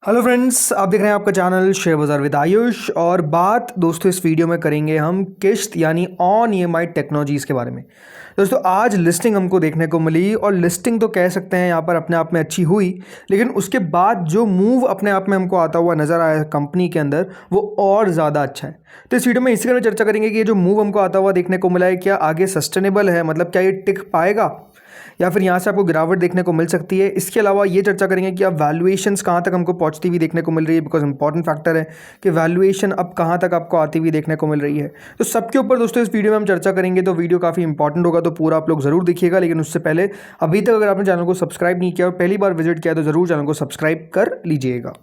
Hello friends, आप देख रहे हैं आपका चैनल शेयर बाजार विद आयुष। और बात दोस्तों इस वीडियो में करेंगे हम किश्त यानी ऑन ईएमआई टेक्नोलॉजीज़ के बारे में। दोस्तों आज लिस्टिंग हमको देखने को मिली और लिस्टिंग तो कह सकते हैं यहाँ पर अपने आप में अच्छी हुई, लेकिन उसके बाद जो मूव अपने आप में हमको आता हुआ नज़र आया कंपनी के अंदर वो और ज़्यादा अच्छा है। तो इस वीडियो में इसी बारे में चर्चा करेंगे कि ये जो मूव हमको आता हुआ देखने को मिला है क्या आगे सस्टेनेबल है, मतलब क्या ये टिक पाएगा या फिर यहाँ से आपको गिरावट देखने को मिल सकती है। इसके अलावा ये चर्चा करेंगे कि अब वैल्यूएशंस कहाँ तक हमको पहुँचती हुई देखने को मिल रही है, बिकॉज इंपॉर्टेंट फैक्टर है कि वैल्यूएशन अब कहाँ तक आपको आती हुई देखने को मिल रही है। तो सबके ऊपर दोस्तों इस वीडियो में हम चर्चा करेंगे, तो वीडियो काफ़ी इंपॉर्टेंट होगा, तो पूरा आप लोग ज़रूर देखिएगा। लेकिन उससे पहले अभी तक अगर आपने चैनल को सब्सक्राइब नहीं किया और पहली बार विजिट किया तो ज़रूर चैनल को सब्सक्राइब कर लीजिएगा।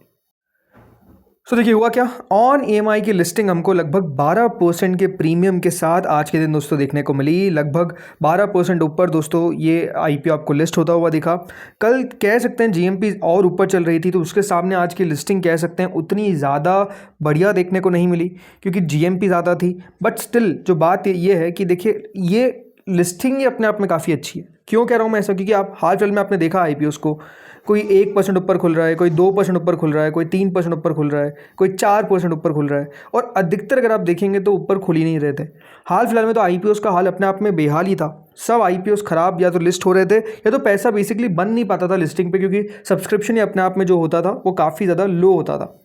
सो देखिए हुआ क्या, ऑन ईएमआई की लिस्टिंग हमको लगभग 12% के प्रीमियम के साथ आज के दिन दोस्तों देखने को मिली। लगभग 12% ऊपर दोस्तों ये आईपीओ आपको लिस्ट होता हुआ दिखा। कल कह सकते हैं जीएमपी और ऊपर चल रही थी, तो उसके सामने आज की लिस्टिंग कह सकते हैं उतनी ज़्यादा बढ़िया देखने को नहीं मिली क्योंकि जीएमपी ज़्यादा थी। बट स्टिल जो बात ये है कि देखिए ये लिस्टिंग ही अपने आप में काफ़ी अच्छी है। क्यों कह रहा हूँ मैं ऐसा, क्योंकि आप हाल फिलहाल में आपने देखा आईपीओस को कोई 1% ऊपर खुल रहा है, कोई 2% ऊपर खुल रहा है, कोई 3% ऊपर खुल रहा है, कोई 4% ऊपर खुल रहा है, और अधिकतर अगर आप देखेंगे तो ऊपर खुल ही नहीं रहे थे। हाल फिलहाल में तो आईपीओस का हाल अपने आप में बेहाल ही था। सब आईपीओस खराब या तो लिस्ट हो रहे थे या तो पैसा बेसिकली बन नहीं पाता था लिस्टिंग पे, क्योंकि सब्सक्रिप्शन ही अपने आप में जो होता था वो काफ़ी ज़्यादा लो होता था।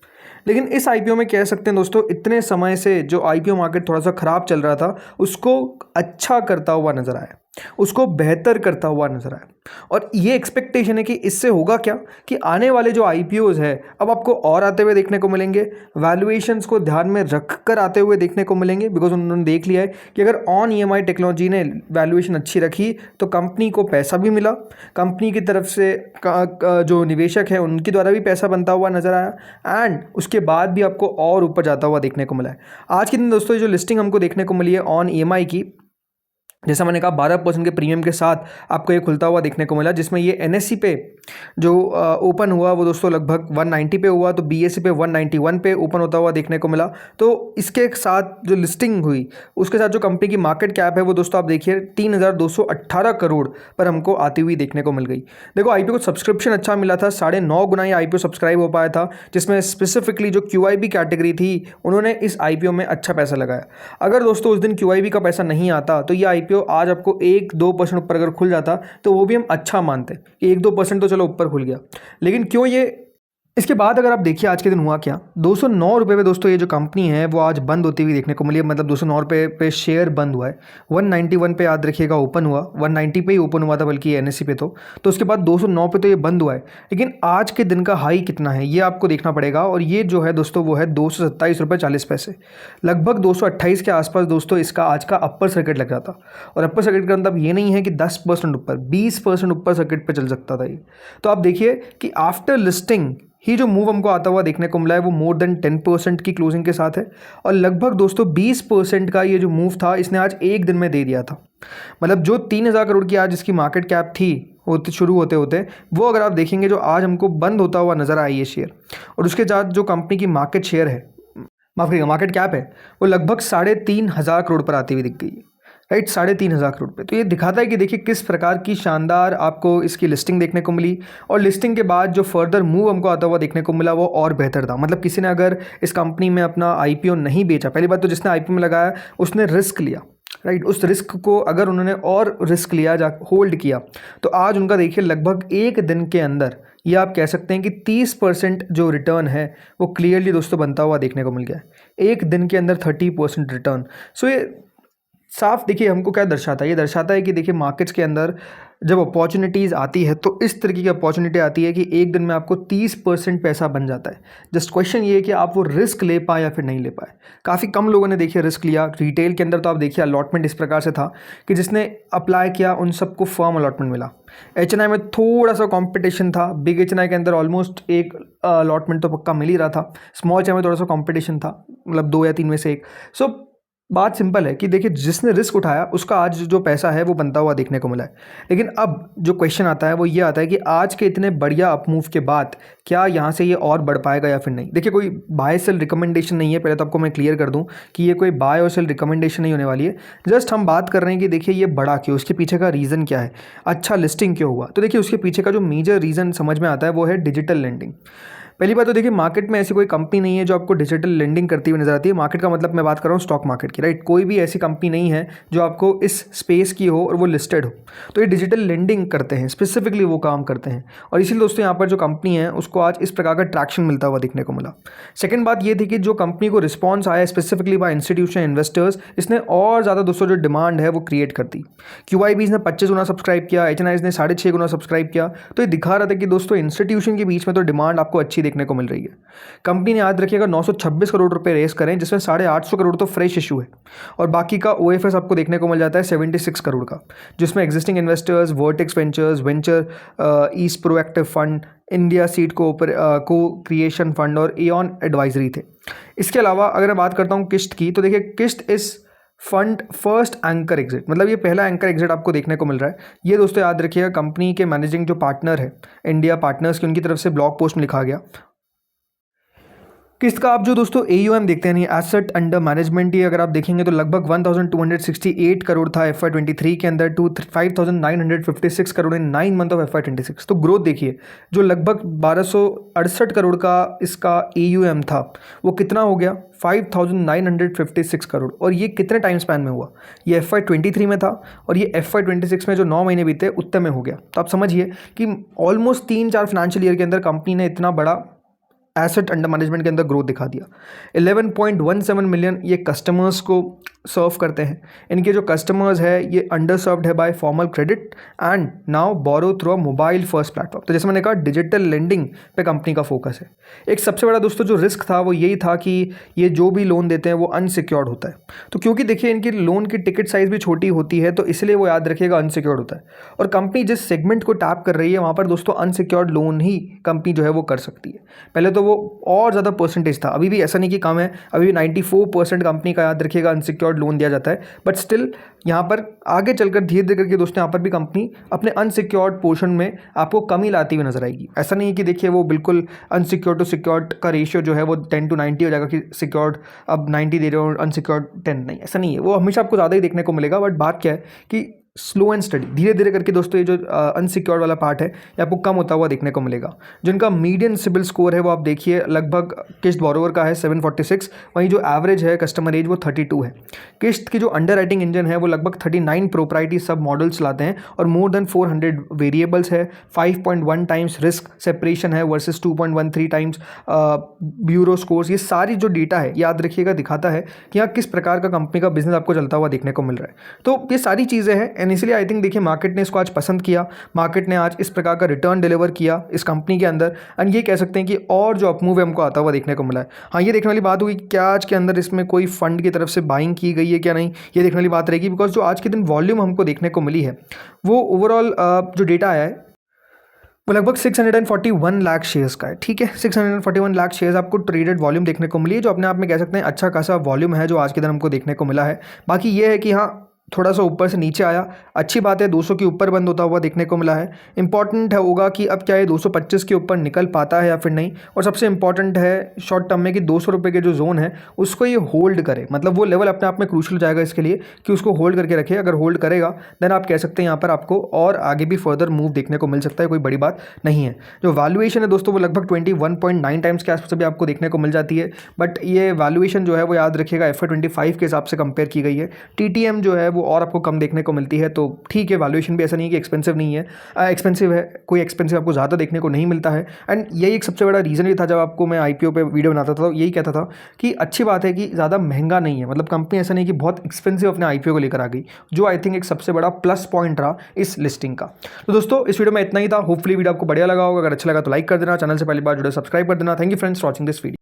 लेकिन इस आईपीओ में कह सकते हैं दोस्तों इतने समय से जो आईपीओ मार्केट थोड़ा सा ख़राब चल रहा था उसको अच्छा करता हुआ नज़र आया, उसको बेहतर करता हुआ नज़र आया। और ये एक्सपेक्टेशन है कि इससे होगा क्या कि आने वाले जो आईपीओज है अब आपको और आते हुए देखने को मिलेंगे, वैल्यूएशंस को ध्यान में रख कर आते हुए देखने को मिलेंगे, बिकॉज उन्होंने देख लिया है कि अगर ऑन ईएमआई टेक्नोलॉजी ने वैल्यूएशन अच्छी रखी तो कंपनी को पैसा भी मिला, कंपनी की तरफ से जो निवेशक है उनके द्वारा भी पैसा बनता हुआ नज़र आया, एंड उसके बाद भी आपको और ऊपर जाता हुआ देखने को मिला है। आज के दिन दोस्तों जो लिस्टिंग हमको देखने को मिली है ऑन ईएमआई की, जैसा मैंने कहा 12% के प्रीमियम के साथ आपको ये खुलता हुआ देखने को मिला, जिसमें ये एनएससी पे जो ओपन हुआ वो दोस्तों लगभग 190 पे हुआ, तो बीएससी पे 191 पे ओपन होता हुआ देखने को मिला। तो इसके साथ जो लिस्टिंग हुई उसके साथ जो कंपनी की मार्केट कैप है वो दोस्तों आप देखिए 3218 करोड़ पर हमको आती हुई देखने को मिल गई। देखो आईपीओ को सब्सक्रिप्शन अच्छा मिला था, 9.5 गुना ये आईपीओ सब्सक्राइब हो पाया था, जिसमें स्पेसिफिकली जो क्यूआईबी कैटेगरी थी उन्होंने इस आईपीओ में अच्छा पैसा लगाया। अगर दोस्तों उस दिन क्यूआईबी का पैसा नहीं आता तो ये आईपीओ आज आपको 1-2% ऊपर अगर खुल जाता तो वो भी हम अच्छा मानते कि 1-2% तो चलो ऊपर खुल गया। लेकिन क्यों ये, इसके बाद अगर आप देखिए आज के दिन हुआ क्या, 209 रुपये पे दोस्तों ये जो कंपनी है वो आज बंद होती हुई देखने को मिली है। मतलब 209 रुपये पे शेयर बंद हुआ है। 191 पे याद रखिएगा ओपन हुआ, 190 पे ही ओपन हुआ था बल्कि एनएससी पे, तो उसके बाद 209 पे तो ये बंद हुआ है। लेकिन आज के दिन का हाई कितना है ये आपको देखना पड़ेगा, और ये जो है दोस्तों वो है 227.40 रुपये, लगभग 228 के आसपास दोस्तों इसका आज का अपर सर्किट लग रहा था। और अपर सर्किट का मतलब ये नहीं है कि 10% ऊपर, 20% ऊपर सर्किट पे चल सकता था ये। तो आप देखिए कि आफ्टर लिस्टिंग ही जो मूव हमको आता हुआ देखने को मिला है वो मोर देन 10% की क्लोजिंग के साथ है, और लगभग दोस्तों 20% का ये जो मूव था इसने आज एक दिन में दे दिया था। मतलब जो 3000 करोड़ की आज इसकी मार्केट कैप थी होते शुरू होते होते, वो अगर आप देखेंगे जो आज हमको बंद होता हुआ नज़र आया ये शेयर, और उसके साथ जो कंपनी की मार्केट शेयर है, माफ करिएगा मार्केट कैप है, वो लगभग 3500 करोड़ पर आती हुई दिख गई है। राइट, 3500 करोड़ पे। तो ये दिखाता है कि देखिए किस प्रकार की शानदार आपको इसकी लिस्टिंग देखने को मिली, और लिस्टिंग के बाद जो फर्दर मूव हमको आता हुआ देखने को मिला वो और बेहतर था। मतलब किसी ने अगर इस कंपनी में अपना आईपीओ नहीं बेचा, पहली बात तो जिसने आईपीओ में लगाया उसने रिस्क लिया, राइट, उस रिस्क को अगर उन्होंने और रिस्क लिया, जा होल्ड किया, तो आज उनका देखिए लगभग एक दिन के अंदर ये आप कह सकते हैं कि 30% जो रिटर्न है वो क्लियरली दोस्तों बनता हुआ देखने को मिल गया है। एक दिन के अंदर 30% रिटर्न। सो ये साफ देखिए हमको क्या दर्शाता है, ये दर्शाता है कि देखिए मार्केट्स के अंदर जब अपॉर्चुनिटीज़ आती है तो इस तरीके की अपॉर्चुनिटी आती है कि एक दिन में आपको 30% पैसा बन जाता है। जस्ट क्वेश्चन ये है कि आप वो रिस्क ले पाए या फिर नहीं ले पाए। काफ़ी कम लोगों ने देखिए रिस्क लिया। रिटेल के अंदर तो आप देखिए अलॉटमेंट इस प्रकार से था कि जिसने अप्लाई किया उन सबको फर्म अलॉटमेंट मिला। एचएनआई में थोड़ा सा कॉम्पिटिशन था, बिग एचएनआई के अंदर ऑलमोस्ट एक अलॉटमेंट तो पक्का मिल ही रहा था, स्मॉल एचएनआई में थोड़ा सा कॉम्पिटिशन था, मतलब 2 या 3 में से एक। सो बात सिंपल है कि देखिए जिसने रिस्क उठाया उसका आज जो पैसा है वो बनता हुआ देखने को मिला है। लेकिन अब जो क्वेश्चन आता है वो ये आता है कि आज के इतने बढ़िया अपमूव के बाद क्या यहाँ से ये और बढ़ पाएगा या फिर नहीं। देखिए कोई बाय सेल रिकमेंडेशन नहीं है, पहले तो आपको मैं क्लियर कर दूँ कि ये कोई बाय और सेल रिकमेंडेशन नहीं होने वाली है। जस्ट हम बात कर रहे हैं कि देखिए ये बढ़ा क्यों, उसके पीछे का रीज़न क्या है, अच्छा लिस्टिंग क्यों हुआ। तो देखिए उसके पीछे का जो मेजर रीज़न समझ में आता है वो है डिजिटल लेंडिंग। पहली बात तो देखिए, मार्केट में ऐसी कोई कंपनी नहीं है जो आपको डिजिटल लेंडिंग करती हुई नजर आती है। मार्केट का मतलब मैं बात कर रहा हूँ स्टॉक मार्केट की, राइट। कोई भी ऐसी कंपनी नहीं है जो आपको इस स्पेस की हो और वो लिस्टेड हो। तो ये डिजिटल लेंडिंग करते हैं, स्पेसिफिकली वो काम करते हैं, और इसीलिए दोस्तों यहाँ पर जो कंपनी है उसको आज इस प्रकार का ट्रैक्शन मिलता हुआ देखने को मिला। सेकेंड बात ये थी कि जो कंपनी को रिस्पॉन्स आया स्पेसिफिकली बाय इंस्टीट्यूशन इन्वेस्टर्स, इसने और ज़्यादा दोस्तों जो डिमांड है वो क्रिएट कर दी। QIBs ने 25 गुना सब्सक्राइब किया, HNIs ने 6.5 गुना सब्सक्राइब किया। तो ये दिखा रहा था कि दोस्तों इंस्टीट्यूशन के बीच में तो डिमांड आपको अच्छी देखने को मिल रही है। कंपनी ने याद रखिएगा 926 करोड़ रुपए रेस करें, जिसमें 850 करोड़ तो फ्रेश इशू है, और बाकी का OFS आपको देखने को मिल जाता है 76 करोड़ का, जिसमें existing investors, vertex ventures, venture east proactive fund, India seed को क्रिएशन फंड और एऑन एडवाइजरी थे। इसके अलावा अगर मैं बात करता हूँ किस्ट की, तो देखिए किस्ट इस फंड फर्स्ट एंकर एग्जिट, मतलब ये पहला एंकर एग्जिट आपको देखने को मिल रहा है। ये दोस्तों याद रखिएगा कंपनी के मैनेजिंग जो पार्टनर है इंडिया पार्टनर्स की, उनकी तरफ से ब्लॉग पोस्ट में लिखा गया। किस्त का आप जो दोस्तों AUM देखते हैं, एसेट अंडर मैनेजमेंट, ये अगर आप देखेंगे तो लगभग 1268 करोड़ था FY23 के अंदर to 5956 crore in 9 month of FY26। तो ग्रोथ देखिए, जो लगभग 1268 करोड़ का इसका AUM था वो कितना हो गया 5956 करोड़, और ये कितने टाइम स्पैन में हुआ, ये FY23 में था और ये FY26 में जो 9 महीने बीते उतने में हो गया। तो आप समझिए कि ऑलमोस्ट 3-4 फाइनेंशियल ईयर के अंदर कंपनी ने इतना बड़ा एसेट अंडर मैनेजमेंट के अंदर ग्रोथ दिखा दिया। 11.17 मिलियन ये कस्टमर्स को सर्व करते हैं। इनके जो कस्टमर्स है ये अंडर सर्व्ड है by formal credit and now borrow through a mobile first platform. तो जैसे मैंने कहा डिजिटल लेंडिंग पे कंपनी का फोकस है। एक सबसे बड़ा दोस्तों जो रिस्क था वो यही था कि ये जो भी लोन देते हैं वो अनसिक्योर्ड होता है। तो क्योंकि देखिए इनकी लोन की टिकट साइज़ भी छोटी होती है, तो इसलिए वो याद रखिएगा अनसिक्योर्ड होता है। और कंपनी जिस सेगमेंट को टैप कर रही है वहाँ पर दोस्तों अनसिक्योर्ड लोन ही कंपनी जो है वो कर सकती है। पहले तो वो और ज़्यादा परसेंटेज था, अभी भी ऐसा नहीं कि कम है, अभी भी 94% कंपनी का याद रखिएगा अनसिक्योर्ड लोन दिया जाता है। बट स्टिल यहाँ पर आगे चलकर धीरे धीरे करके दोस्तों यहाँ पर भी कंपनी अपने अनसिक्योर्ड पोर्शन में आपको कमी लाती हुई नजर आएगी। ऐसा नहीं है कि देखिए वो बिल्कुल अनसिक्योर्ड टू सिक्योर्ड का रेशियो जो है वो 10 to 90 हो जाएगा कि सिक्योर्ड अब 90 दे रहे हो और अनसिक्योर्ड 10, नहीं, ऐसा नहीं है। वो हमेशा आपको ज़्यादा ही देखने को मिलेगा। बट बात क्या है कि स्लो एंड स्टडी, धीरे धीरे करके दोस्तों ये जो अनसिक्योर्ड वाला पार्ट है ये आपको कम होता हुआ देखने को मिलेगा। जिनका मीडियन सिबिल स्कोर है वो आप देखिए लगभग किस्त बोरोवर का है 746, वहीं जो एवरेज है कस्टमर एज वो 32 है। किस्त की जो अंडर राइटिंग इंजन है वो लगभग 39 प्रोप्राइटरी सब मॉडल्स चलाते हैं और मोर देन 400 वेरिएबल्स है। 5.1 टाइम्स रिस्क सेपरेशन है वर्सेस 2.13 टाइम्स ब्यूरो स्कोर्स। ये सारी जो डेटा है याद रखिएगा दिखाता है कि यहाँ किस प्रकार का कंपनी का बिजनेस आपको चलता हुआ देखने को मिल रहा है। तो ये सारी चीज़ें हैं एंड इसलिए आई थिंक देखिए मार्केट ने इसको आज पसंद किया, मार्केट ने आज इस प्रकार का रिटर्न डिलीवर किया इस कंपनी के अंदर। एंड ये कह सकते हैं कि और जो अपमूव है हमको आता हुआ देखने को मिला है। हाँ, ये देखने वाली बात होगी क्या आज के अंदर इसमें कोई फंड की तरफ से बाइंग की गई है क्या नहीं, ये देखने वाली बात रहेगी। बिकॉज जो आज के दिन वॉल्यूम हमको देखने को मिली है वो ओवरऑल जो डेटा आया है वो लगभग 641 लाख शेयर्स का है। ठीक है, 641 लाख शेयर्स आपको ट्रेडेड वॉल्यूम देखने को मिली है, जो अपने आप में कह सकते हैं अच्छा खासा वॉल्यूम है जो आज के दिन हमको देखने को मिला है। बाकी ये है कि हाँ थोड़ा सा ऊपर से नीचे आया, अच्छी बात है। 200 के ऊपर बंद होता हुआ देखने को मिला है। इंपॉर्टेंट है होगा कि अब क्या ये 225 के ऊपर निकल पाता है या फिर नहीं। और सबसे इंपॉर्टेंट है शॉर्ट टर्म में कि 200 रुपये के जो जोन है उसको ये होल्ड करे, मतलब वो लेवल अपने आप में क्रूशल हो जाएगा इसके लिए कि उसको होल्ड करके रखे। अगर होल्ड करेगा देन आप कह सकते हैं यहाँ पर आपको और आगे भी फर्दर मूव देखने को मिल सकता है, कोई बड़ी बात नहीं है। जो वैल्यूएशन है दोस्तों वो लगभग 21.9 टाइम्स के आसपास भी आपको देखने को मिल जाती है। बट ये वैल्यूएशन जो है वो याद रखिएगा FY25 के हिसाब से कंपेयर की गई है। TTM जो है वो और आपको कम देखने को मिलती है। तो ठीक है, वैल्यूएशन भी ऐसा नहीं है कि एक्सपेंसिव नहीं है, एक्सपेंसिव है, कोई एक्सपेंसिव आपको ज़्यादा देखने को नहीं मिलता है। एंड यही एक सबसे बड़ा रीज़न भी था जब आपको मैं IPO पे वीडियो बनाता था तो यही कहता था कि अच्छी बात है कि ज़्यादा महंगा नहीं है, मतलब कंपनी ऐसा नहीं कि बहुत एक्सपेंसिव अपने IPO को लेकर आ गई, जो आई थिंक एक सबसे बड़ा प्लस पॉइंट रहा इस लिस्टिंग का। तो दोस्तों इस वीडियो में इतना ही था। होपफुली वीडियो आपको बढ़िया लगा होगा। अगर अच्छा लगा तो लाइक कर देना, चैनल से पहली बार जुड़े सब्सक्राइब कर देना। Thank you friends for watching this video.